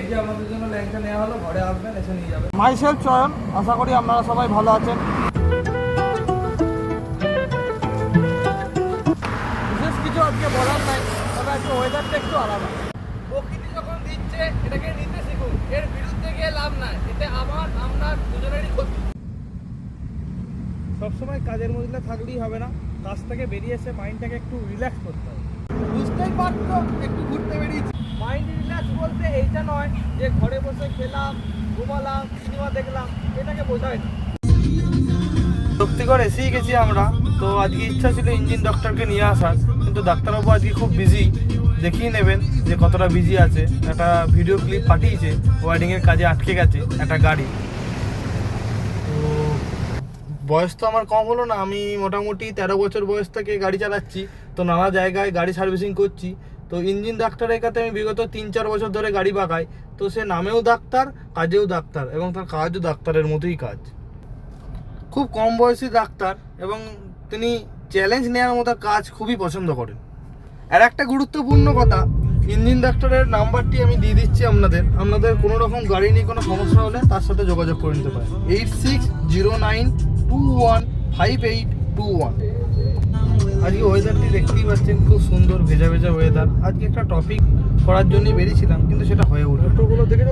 যে আমাদের জন্য ল্যাংচা নেওয়া হলো, ঘরে আসবেন, এসে নিয়ে যাবেন। মাইসেলফ চয়ন, আশা করি আপনারা সবাই ভালো আছেন। বিশেষ কিছু আজকে বলার নাই, তবে আজকে ওয়েদারটা একটু আলাদা। প্রকৃতি যখন দিচ্ছে এটাকে নিতে শিখুন, এর বিরুদ্ধে গিয়ে লাভ নাই, এতে আমার আপনার দুজনেরই ক্ষতি। সবসময় কাজের মধ্যে থাকলেই হবে না, কাজ থেকে বেরিয়ে এসে মাইন্ডটাকে একটু রিল্যাক্স করতে হবে। বুঝতেই পারছো, একটু ঘুরতে বেরিয়েছি। মাইন্ড রিল্যাক্স বলতে এইটা নয় যে ঘরে বসে খেলাম, ঘুমালাম, সিনেমা দেখলাম, এটাকে বোঝায় না। শক্তিগড় এসেই গেছি আমরা। তো আজকে ইচ্ছা ছিল ইঞ্জিন ডক্টরকে নিয়ে আসার, কিন্তু ডাক্তারবাবু আজকে খুব বিজি। দেখিয়ে নেবেন যে কতটা বিজি আছে। একটা ভিডিও ক্লিপ পাঠিয়েছে, ওয়ারিংয়ের কাজে আটকে গেছে একটা গাড়ি। তো বয়স তো আমার কম হলো না, আমি মোটামুটি 13 বছর বয়স থেকে গাড়ি চালাচ্ছি। তো নানা জায়গায় গাড়ি সার্ভিসিং করছি। তো ইঞ্জিন ডাক্তারের কাছে আমি বিগত 3-4 বছর ধরে গাড়ি বাগাই। তো সে নামেও ডাক্তার, কাজেও ডাক্তার, এবং তার কাজও ডাক্তারের মতোই কাজ। খুব কম বয়সী ডাক্তার, এবং তিনি চ্যালেঞ্জ নেওয়ার মতো কাজ খুবই পছন্দ করেন। আর একটা গুরুত্বপূর্ণ কথা, ইঞ্জিন ডাক্তারের নাম্বারটি আমি দিয়ে দিচ্ছি আপনাদের কোনো রকম গাড়ি নিয়ে কোনো সমস্যা হলে তার সাথে যোগাযোগ করে নিতে পারেন। 8609215821। আজকে ওয়েদারটি দেখতেই পাচ্ছেন, খুব সুন্দর ভেজা ভেজা ওয়েদার। আজকে একটা টপিক করার জন্যই বেরিয়েছিলাম, কিন্তু সেটা হয়ে উঠলো। টোটোগুলো দেখে